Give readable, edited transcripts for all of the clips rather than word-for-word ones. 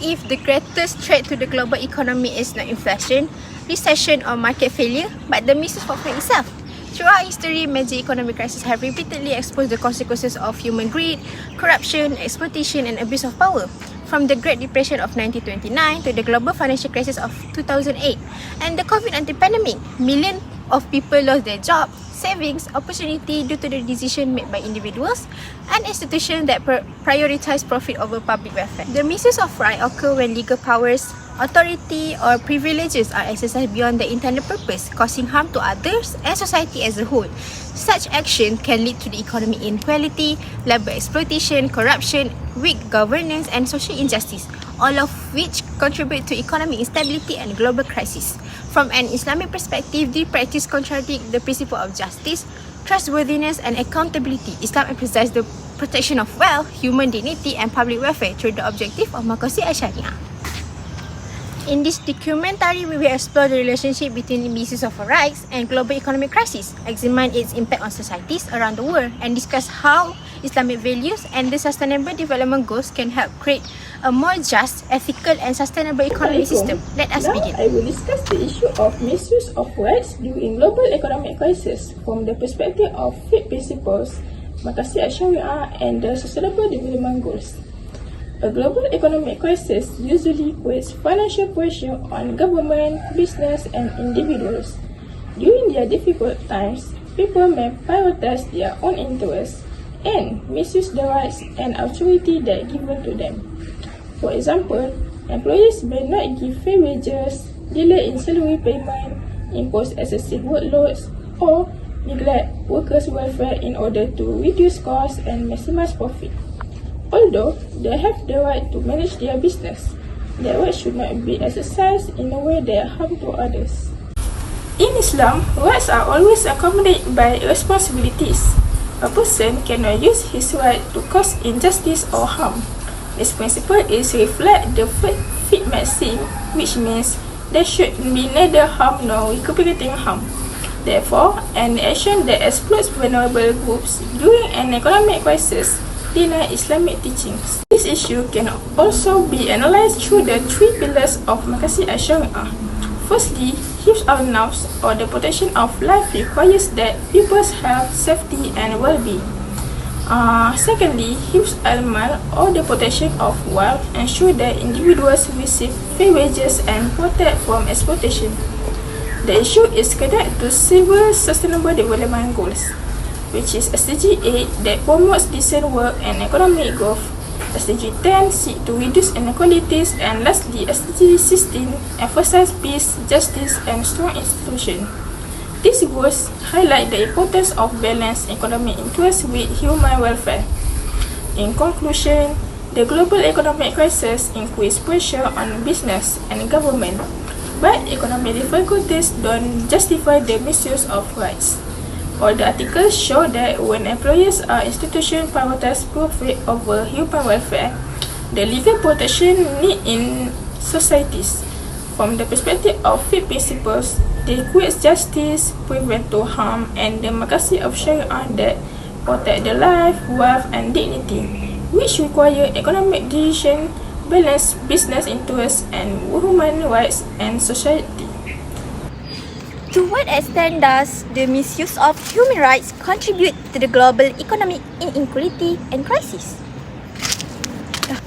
if the greatest threat to the global economy is not inflation, recession or market failure, but the misuse of profit itself. Throughout history, major economic crises have repeatedly exposed the consequences of human greed, corruption, exploitation and abuse of power. From the Great Depression of 1929 to the global financial crisis of 2008 and the COVID-19 pandemic, millions of people lost their jobs, savings, opportunity due to the decision made by individuals and institutions that prioritize profit over public welfare. The misuse of right occur when legal powers, authority or privileges are exercised beyond the intended purpose, causing harm to others and society as a whole. Such action can lead to the economic inequality, labor exploitation, corruption, weak governance and social injustice, all of which contribute to economic instability and global crisis. From an Islamic perspective, the practice contradicts the principle of justice, trustworthiness and accountability. Islam emphasizes the protection of wealth, human dignity and public welfare through the objective of Muqassah Shari'ah. In this documentary, we will explore the relationship between the misuse of rights and global economic crisis, examine its impact on societies around the world, and discuss how Islamic values and the Sustainable Development Goals can help create a more just, ethical and sustainable economic system. Let us begin. Now, I will discuss the issue of misuse of rights during global economic crisis from the perspective of Fiqh principles, Muqassah Shari'ah and the Sustainable Development Goals. A global economic crisis usually puts financial pressure on government, business and individuals. During their difficult times, people may prioritize their own interests and misuse the rights and authority that given to them. For example, employees may not give fair wages, delay in salary payment, impose excessive workloads, or neglect workers' welfare in order to reduce costs and maximize profit. Although they have the right to manage their business, their rights should not be exercised in a way that harm to others. In Islam, rights are always accompanied by responsibilities. A person cannot use his right to cause injustice or harm. This principle is reflected the Fiqh maxim, which means there should be neither harm nor recuperating harm. Therefore, an action that exploits vulnerable groups during an economic crisis deny Islamic teachings. This issue can also be analysed through the three pillars of Muqassah Shari'ah. Firstly, hifz al-nafs or the protection of life requires that people's health, safety and well-being. Secondly, hifz al-mal or the protection of wealth ensure that individuals receive fair wages and protect from exploitation. The issue is connected to several sustainable development goals, which is SDG 8 that promotes decent work and economic growth, SDG 10 seek to reduce inequalities, and lastly SDG 16 emphasize peace, justice and strong institutions. These goals highlight the importance of balanced economic interests with human welfare. In conclusion, the global economic crisis increases pressure on business and government, but economic difficulties don't justify the misuse of rights. All the articles show that when employers or institutions prioritize profit over human welfare, the legal protection need in societies. From the perspective of Fiqh principles, they create justice, prevent to harm, and the Muqassah of Shari'ah that protect the life, wealth, and dignity, which require economic decision, balance business interests, and human rights and society. To what extent does the misuse of human rights contribute to the global economic inequality and crisis?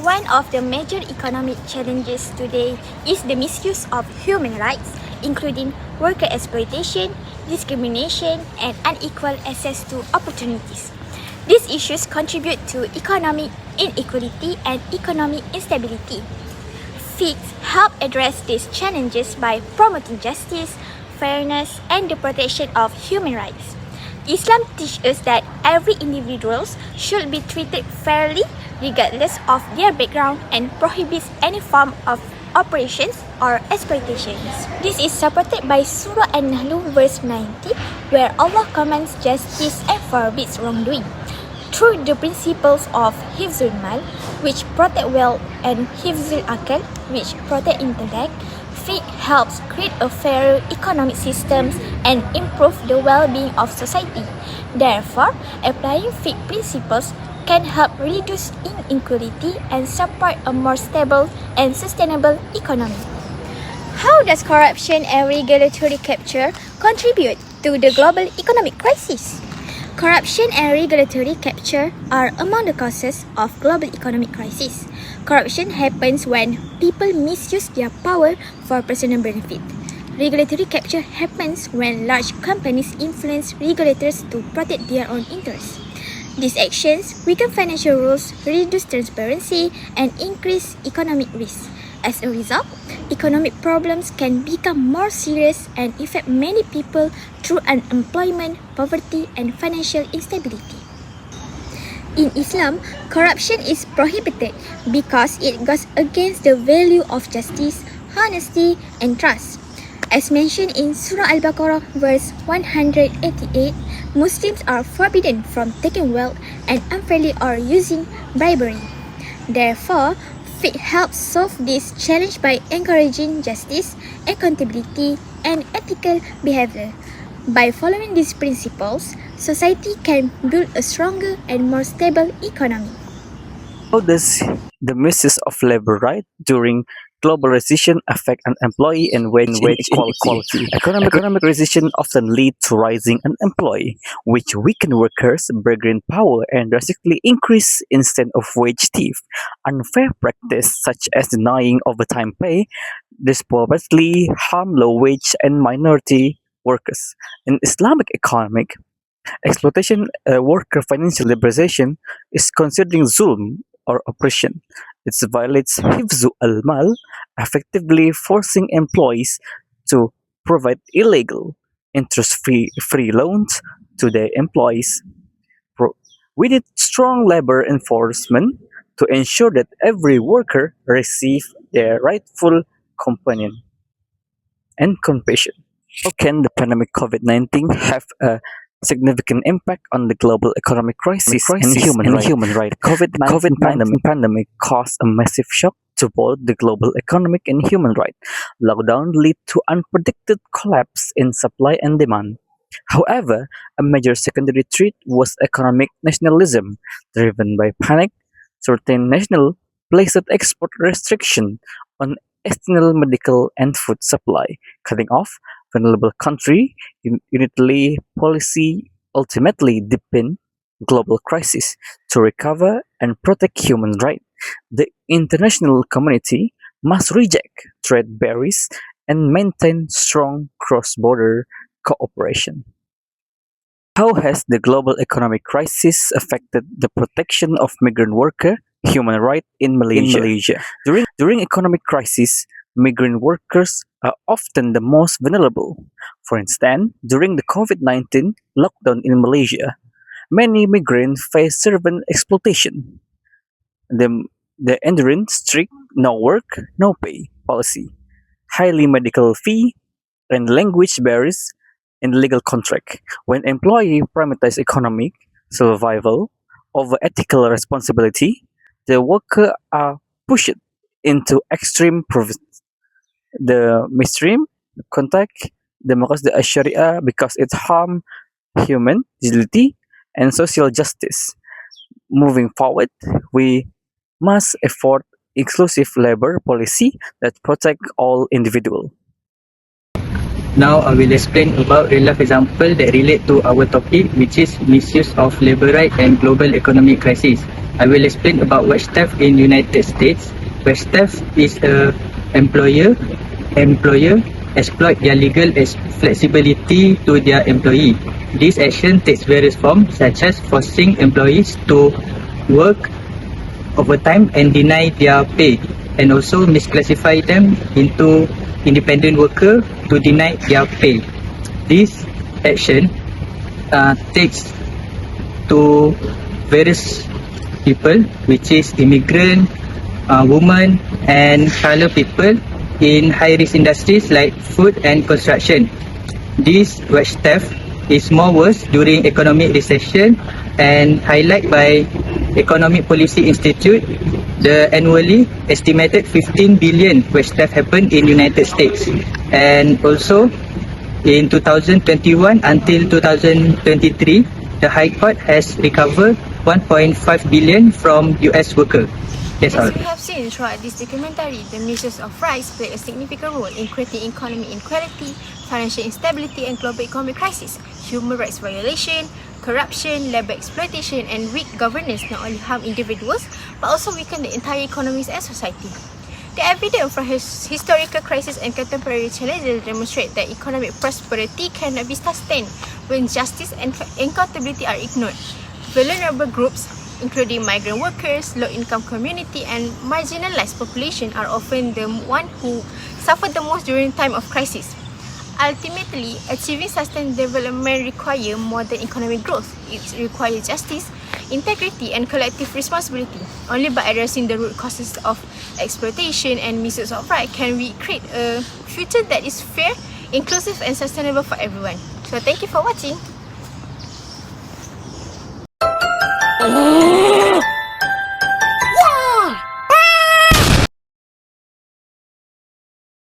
One of the major economic challenges today is the misuse of human rights, including worker exploitation, discrimination, and unequal access to opportunities. These issues contribute to economic inequality and economic instability. Fiqh help address these challenges by promoting justice, fairness, and the protection of human rights. Islam teaches us that every individual should be treated fairly regardless of their background and prohibits any form of oppressions or exploitations. This is supported by Surah An-Nahl verse 90, where Allah commands justice and forbids wrongdoing. Through the principles of Hifzul Mal, which protect wealth, and Hifzul Akal, which protect intellect, Fiqh helps create a fairer economic system and improve the well-being of society. Therefore, applying Fiqh principles can help reduce inequality and support a more stable and sustainable economy. How does corruption and regulatory capture contribute to the global economic crisis? Corruption and regulatory capture are among the causes of global economic crisis. Corruption happens when people misuse their power for personal benefit. Regulatory capture happens when large companies influence regulators to protect their own interests. These actions weaken financial rules, reduce transparency, and increase economic risk. As a result, economic problems can become more serious and affect many people through unemployment, poverty, and financial instability. In Islam, corruption is prohibited because it goes against the value of justice, honesty, and trust. As mentioned in Surah Al-Baqarah verse 188, Muslims are forbidden from taking wealth and unfairly or using bribery. Therefore, Fiqh helps solve this challenge by encouraging justice, accountability, and ethical behavior. By following these principles, society can build a stronger and more stable economy. How does the misuse of labor right during global recession affect an employee and wage inequality? Economic recession often lead to rising unemployment, which weaken workers' bargaining power and drastically increase instead of wage theft. Unfair practice such as denying overtime pay disproportionately harm low-wage and minority workers. In Islamic economic, exploitation worker financial liberalization is considered zulm or oppression. It violates hifzu al-mal, effectively forcing employees to provide illegal interest-free loans to their employees. We need strong labor enforcement to ensure that every worker receives their rightful companion and compensation. How can the pandemic COVID-19 have a significant impact on the global economic crisis and human rights? COVID-19 pandemic caused a massive shock to both the global economic and human rights. Lockdown led to unpredicted collapse in supply and demand. However, a major secondary threat was economic nationalism, driven by panic. Certain national placed export restriction on external medical and food supply, cutting off vulnerable country. Unitary policy ultimately deepened global crisis. To recover and protect human rights, the international community must reject trade barriers and maintain strong cross-border cooperation. How has the global economic crisis affected the protection of migrant worker human rights in Malaysia? During economic crisis, migrant workers are often the most vulnerable. For instance, during the COVID-19 lockdown in Malaysia, many migrants face servant exploitation. The enduring strict no work, no pay policy, highly medical fee, and language barriers in legal contract. When employee prioritize economic survival over ethical responsibility, the worker are pushed into extreme profit. The mainstream contact the Muqassah Shari'ah because it harm human dignity and social justice. Moving forward, we must afford inclusive labor policy that protect all individuals. Now I will explain about real life example that relate to our topic, which is misuse of labor right and global economic crisis. I will explain about wage theft in United States. Wage theft is a employer exploit their legal flexibility to their employee. This action takes various forms such as forcing employees to work overtime and deny their pay, and also misclassify them into independent worker to deny their pay. This action takes to various people, which is immigrant, women, and colored people in high-risk industries like food and construction. This wage theft is more worse during economic recession, and highlight by Economic Policy Institute, the annually estimated 15 billion wage theft happened in United States, and also in 2021 until 2023, the High Court has recovered 1.5 billion from US worker. That's all. As we have seen throughout this documentary, the misuse of rights play a significant role in creating economic inequality, financial instability and global economic crisis. Human rights violation, corruption, labour exploitation and weak governance not only harm individuals but also weaken the entire economies and society. The evidence from historical crisis and contemporary challenges demonstrate that economic prosperity cannot be sustained when justice and accountability are ignored. Vulnerable groups, including migrant workers, low-income community and marginalized population are often the one who suffer the most during time of crisis. Ultimately, achieving sustained development requires more than economic growth. It requires justice, integrity and collective responsibility. Only by addressing the root causes of exploitation and misuse of rights can we create a future that is fair, inclusive and sustainable for everyone. So thank you for watching.